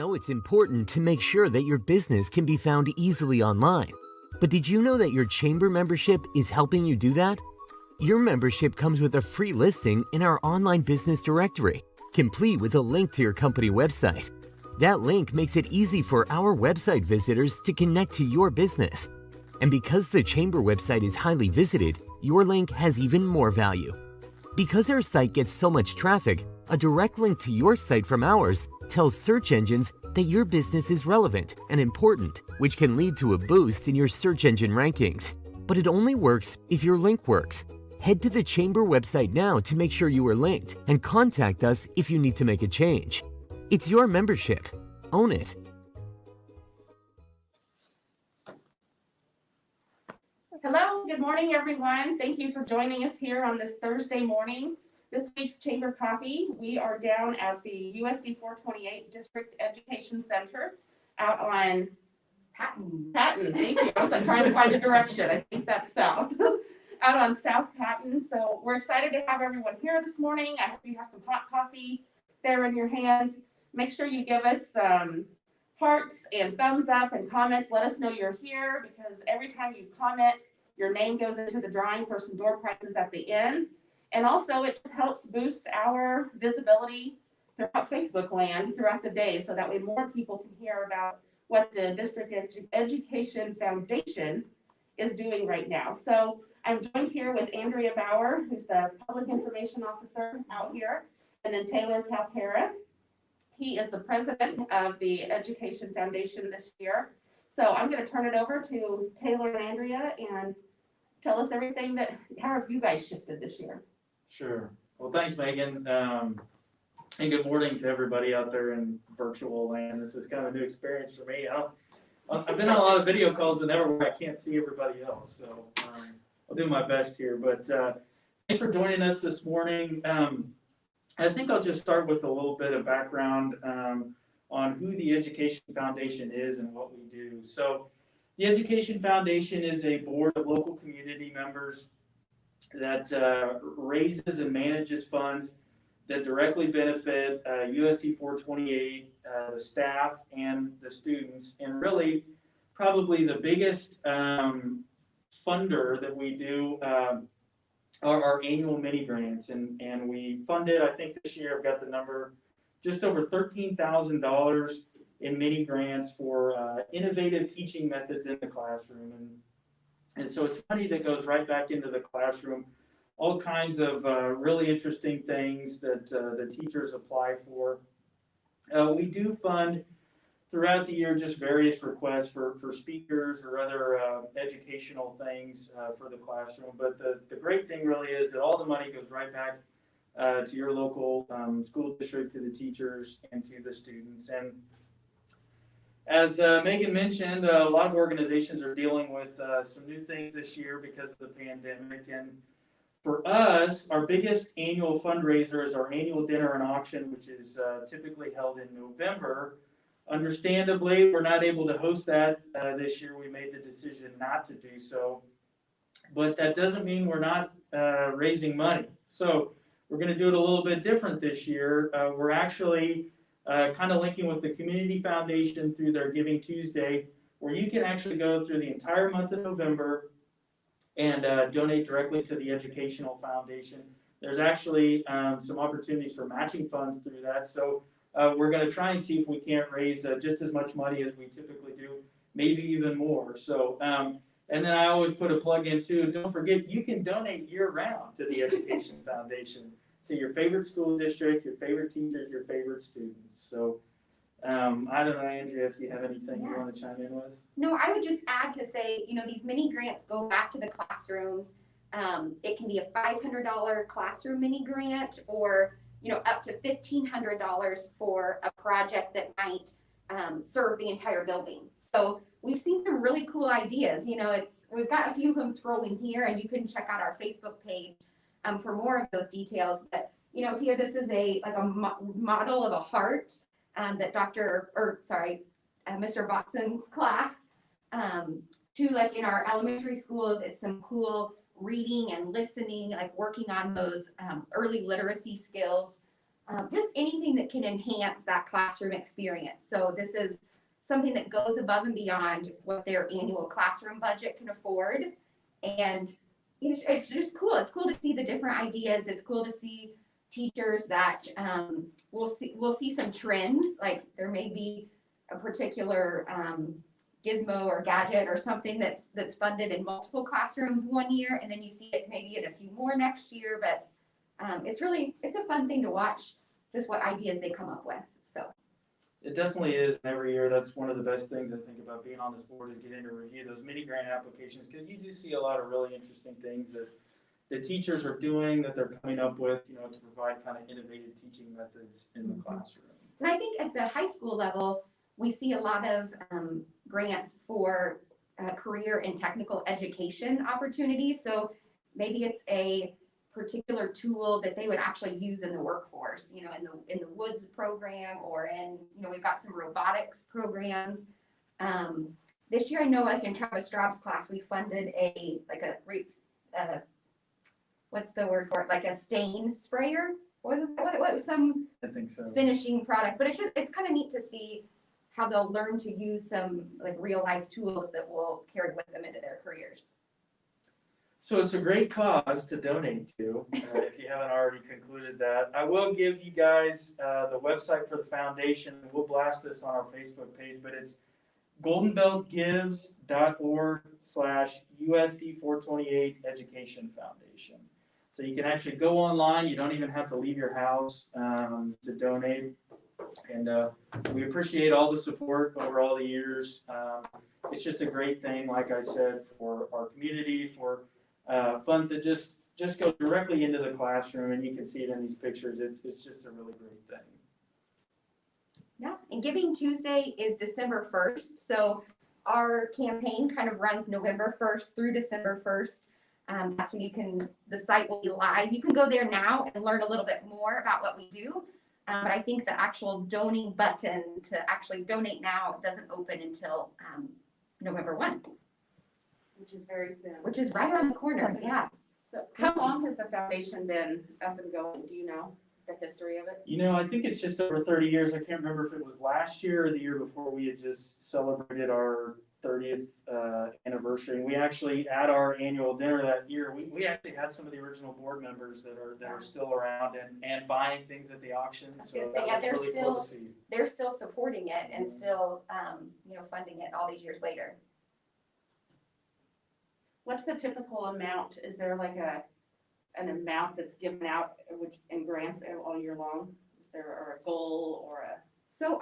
know it's important to make sure that your business can be found easily online. But did you know that your chamber membership is helping you do that? Your membership comes with a free listing in our online business directory, complete with a link to your company website. That link makes it easy for our website visitors to connect to your business. And because the chamber website is highly visited, your link has even more value. Because our site gets so much traffic, a direct link to your site from ours tells search engines that your business is relevant and important, which can lead to a boost in your search engine rankings. But it only works if your link works. Head to the chamber website now to make sure you are linked and contact us if you need to make a change. It's your membership. Own it. Hello, good morning, everyone. Thank you for joining us here on this Thursday morning. This week's Chamber Coffee, we are down at the USD 428 District Education Center out on Patton, thank you. I was trying to find a direction. I think that's south. Out on South Patton. So we're excited to have everyone here this morning. I hope you have some hot coffee there in your hands. Make sure you give us some hearts and thumbs up and comments. Let us know you're here, because every time you comment, your name goes into the drawing for some door prizes at the end. And also it just helps boost our visibility throughout Facebook land throughout the day, so that way more people can hear about what the District Education Foundation is doing right now. So I'm joined here with Andrea Bauer, who's the Public Information Officer out here, and then Taylor Calpera. He is the president of the Education Foundation this year. So I'm going to turn it over to Taylor and Andrea and tell us everything how have you guys shifted this year? Sure. Well, thanks, Megan. And good morning to everybody out there in virtual land. This is kind of a new experience for me. I've been on a lot of video calls, but never where I can't see everybody else. So I'll do my best here. But thanks for joining us this morning. I think I'll just start with a little bit of background on who the Education Foundation is and what we do. So the Education Foundation is a board of local community members that raises and manages funds that directly benefit USD 428, the staff and the students. And really, probably the biggest funder that we do are our annual mini grants. And we funded, I think this year I've got the number, just over $13,000 in mini grants for innovative teaching methods in the classroom. And so it's money that goes right back into the classroom, all kinds of really interesting things that the teachers apply for. We do fund throughout the year just various requests for speakers or other educational things for the classroom. But the great thing really is that all the money goes right back to your local school district, to the teachers, and to the students. And as Megan mentioned, a lot of organizations are dealing with some new things this year because of the pandemic. And for us, our biggest annual fundraiser is our annual dinner and auction, which is typically held in November. Understandably, we're not able to host that this year. We made the decision not to do so. But that doesn't mean we're not raising money. So we're going to do it a little bit different this year. We're actually kind of linking with the Community Foundation through their Giving Tuesday, where you can actually go through the entire month of November and donate directly to the Educational Foundation. There's actually some opportunities for matching funds through that. So we're going to try and see if we can't raise just as much money as we typically do, maybe even more. So, and then I always put a plug in too. Don't forget, you can donate year-round to the Education Foundation, to your favorite school district, your favorite teachers, your favorite students. So I don't know, Andrea, if you have anything you want to chime in with. No, I would just add to say, these mini grants go back to the classrooms. It can be a $500 classroom mini grant, or up to $1,500 for a project that might serve the entire building. So we've seen some really cool ideas. We've got a few of them scrolling here, and you can check out our Facebook page for more of those details. But here, this is a model of a heart that Mr. Botson's class. To in our elementary schools, it's some cool reading and listening, working on those early literacy skills. just anything that can enhance that classroom experience. So this is something that goes above and beyond what their annual classroom budget can afford. And it's just cool. It's cool to see the different ideas. It's cool to see teachers that we'll see some trends. Like there may be a particular gizmo or gadget or something that's funded in multiple classrooms one year, and then you see it maybe in a few more next year. But it's a fun thing to watch, just what ideas they come up with. So It definitely is. And every year, that's one of the best things I think about being on this board is getting to review those mini grant applications, because you do see a lot of really interesting things that the teachers are doing, that they're coming up with, to provide kind of innovative teaching methods in the classroom. And I think at the high school level, we see a lot of grants for career and technical education opportunities. So maybe it's a particular tool that they would actually use in the workforce, in the Woods program, or in, we've got some robotics programs. This year, I know like in Travis Straub's class, we funded what's the word for it? Like a stain sprayer. What was some I think so. finishing product? But it's kind of neat to see how they'll learn to use some like real life tools that will carry with them into their careers. So it's a great cause to donate to, if you haven't already concluded that. I will give you guys the website for the foundation. We'll blast this on our Facebook page, but it's goldenbeltgives.org/USD428 Education Foundation. So you can actually go online. You don't even have to leave your house to donate. And we appreciate all the support over all the years. It's just a great thing, like I said, for our community, for funds that just go directly into the classroom, and you can see it in these pictures. It's just a really great thing. Yeah, and Giving Tuesday is December 1st. So our campaign kind of runs November 1st through December 1st. That's when the site will be live. You can go there now and learn a little bit more about what we do. But I think the actual donate button to actually donate now doesn't open until November 1. Which is very soon. Which is right around the corner, yeah. So how long has the foundation been up and going? Do you know the history of it? I think it's just over 30 years. I can't remember if it was last year or the year before. We had just celebrated our 30th anniversary. We actually, at our annual dinner that year, we actually had some of the original board members that are still around and buying things at the auction. So that was really cool to see. They're still supporting it and still, funding it all these years later. What's the typical amount? Is there like an amount that's given out in grants all year long? Is there a goal or a? So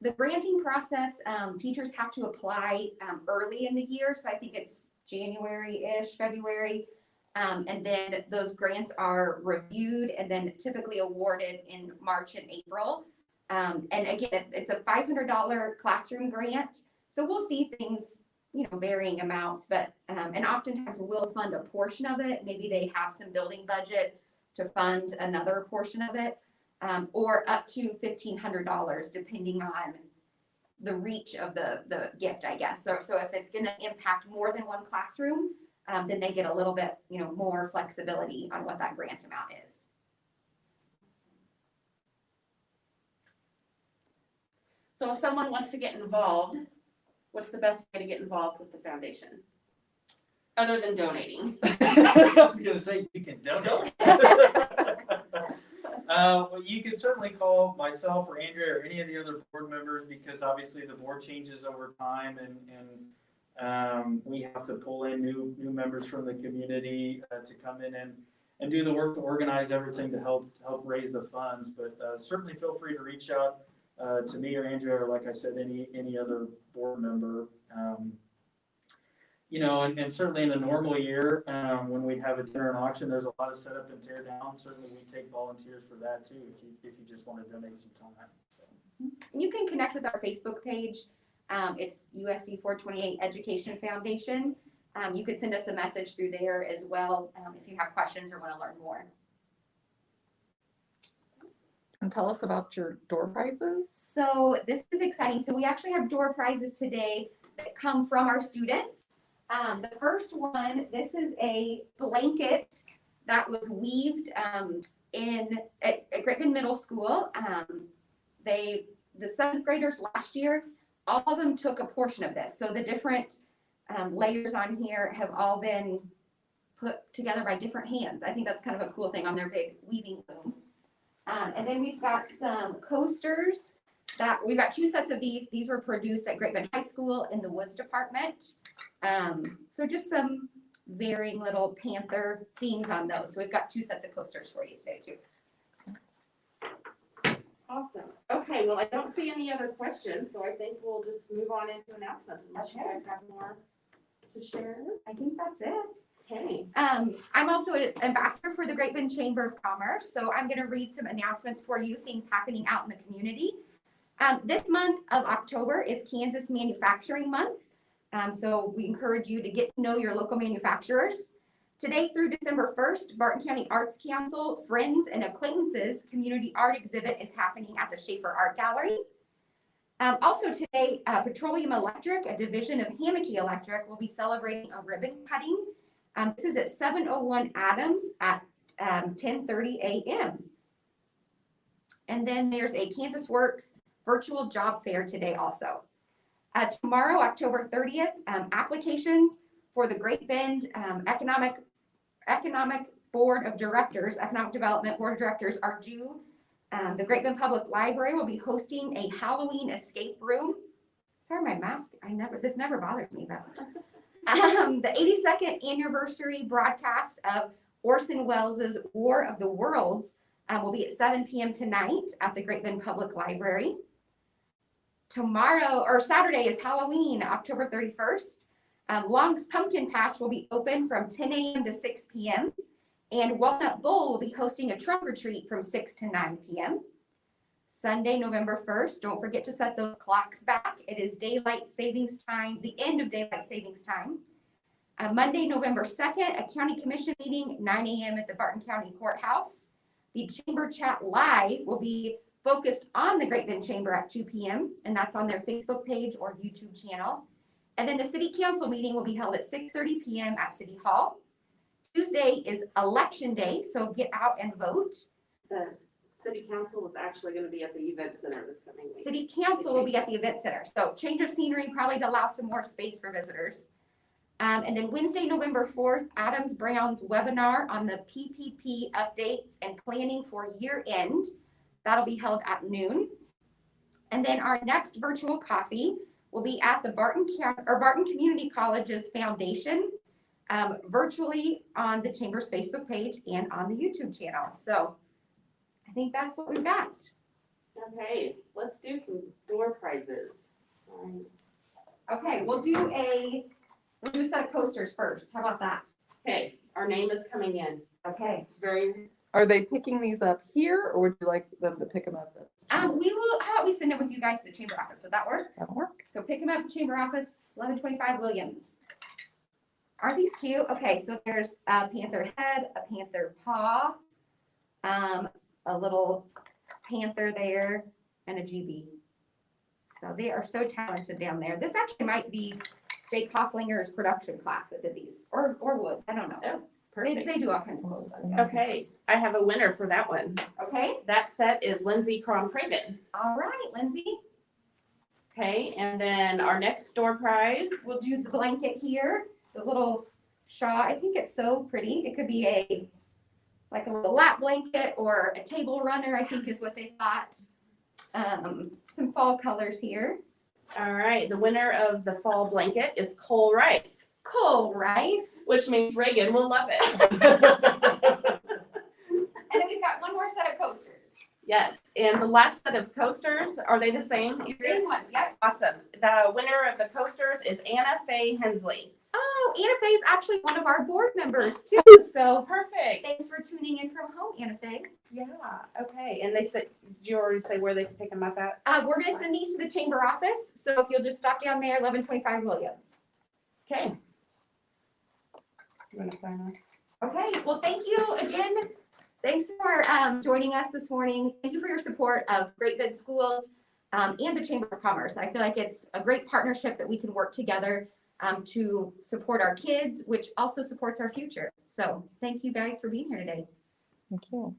the granting process, teachers have to apply early in the year. So I think it's January-ish, February. And then those grants are reviewed and then typically awarded in March and April. And again, it's a $500 classroom grant. So we'll see things, varying amounts, but, and oftentimes we'll fund a portion of it. Maybe they have some building budget to fund another portion of it, or up to $1,500, depending on the reach of the gift, I guess. So if it's going to impact more than one classroom, then they get a little bit, more flexibility on what that grant amount is. So if someone wants to get involved, what's the best way to get involved with the foundation? Other than donating. I was going to say you can donate. Well, you can certainly call myself or Andrea or any of the other board members, because obviously the board changes over time, and we have to pull in new members from the community to come in and do the work to organize everything to help raise the funds. But certainly feel free to reach out to me or Andrea, or like I said, any other board member. And certainly in a normal year, when we have a dinner and auction, there's a lot of setup and tear down. Certainly we take volunteers for that too, if you just want to donate some time. So. And you can connect with our Facebook page. It's USD 428 Education Foundation. You could send us a message through there as well if you have questions or want to learn more. And tell us about your door prizes. So this is exciting. So we actually have door prizes today that come from our students. The first one, this is a blanket that was weaved at Great Bend Middle School, the 7th graders last year, all of them took a portion of this. So the different layers on here have all been put together by different hands. I think that's kind of a cool thing on their big weaving loom. And then we've got some coasters that we've got 2 sets of these. These were produced at Great Bend High School in the Woods department. So just some varying little panther themes on those. So we've got 2 sets of coasters for you today too. Awesome. Okay, well, I don't see any other questions, so I think we'll just move on into announcements unless you Okay. guys have more to share. I think that's it. Okay. I'm also an ambassador for the Great Bend Chamber of Commerce, so I'm going to read some announcements for you, things happening out in the community. This month of October is Kansas Manufacturing Month, so we encourage you to get to know your local manufacturers. Today through December 1st, Barton County Arts Council Friends and Acquaintances Community Art Exhibit is happening at the Schaefer Art Gallery. Also today, Petroleum Electric, a division of Hammocky Electric, will be celebrating a ribbon cutting. This is at 701 Adams at 10:30 a.m. And then there's a Kansas Works virtual job fair today also. Tomorrow, October 30th, applications for the Great Bend Economic Board of Directors, Economic Development Board of Directors are due. The Great Bend Public Library will be hosting a Halloween escape room. Sorry, my mask, this never bothers me, but. The 82nd anniversary broadcast of Orson Welles' War of the Worlds will be at 7 p.m. tonight at the Great Bend Public Library. Saturday is Halloween, October 31st. Long's Pumpkin Patch will be open from 10 a.m. to 6 p.m. And Walnut Bowl will be hosting a trunk or treat from 6 to 9 p.m. Sunday, November 1st, don't forget to set those clocks back. It is daylight savings time, the end of daylight savings time. Monday, November 2nd, a county commission meeting, 9 a.m. at the Barton County Courthouse. The Chamber Chat Live will be focused on the Great Bend Chamber at 2 p.m. and that's on their Facebook page or YouTube channel. And then the City Council meeting will be held at 6:30 p.m. at City Hall. Tuesday is Election Day, so get out and vote. The city council was actually going to be at the event center this coming week. City Council will be at the event center. So change of scenery, probably to allow some more space for visitors. And then Wednesday, November 4th, Adams Brown's webinar on the PPP updates and planning for year end. That'll be held at noon. And then our next virtual coffee will be at the Barton Community College's foundation, virtually on the Chamber's Facebook page and on the YouTube channel. So I think that's what we've got. Okay, let's do some door prizes. Okay, we'll do a set of coasters first. How about that? Okay, our name is coming in. Okay. It's very, Are they picking these up here or would you like them to pick them up? How about we send it with you guys to the chamber office? Would that work? That'll work. So pick them up at the chamber office, 1125 Williams. Aren't these cute? Okay, so there's a panther head, a panther paw, a little panther there, and a GB. So they are so talented down there. This actually might be Jake Hofflinger's production class that did these, or Woods, I don't know. oh, perfect. They do all kinds of cool stuff. Okay, I have a winner for that one. Okay, That set is Lindsay Crom-Craven. all right, Lindsay. Okay, and then our next door prize. We'll do the blanket here, the little shawl. I think it's so pretty. It could be like a little lap blanket or a table runner, I think is what they thought. Some fall colors here. All right, the winner of the fall blanket is Cole Rife, Cool, right? which means Reagan will love it. And then we've got one more set of coasters. Yes, and the last set of coasters, are they the same? Same ones, yep. Awesome. The winner of the coasters is Anna Faye Hensley. Oh, Anna Faye is actually one of our board members too. So Perfect. thanks for tuning in from home, Anna Faye. Yeah, okay. And they said, did you already say where they can pick them up at? We're gonna send these to the chamber office. So if you'll just stop down there, 1125 Williams. Okay. You want to sign on? Okay, well, thank you again. Thanks for joining us this morning. Thank you for your support of Great Bend Schools and the Chamber of Commerce. I feel like it's a great partnership that we can work together to support our kids, which also supports our future. So thank you guys for being here today. Thank you.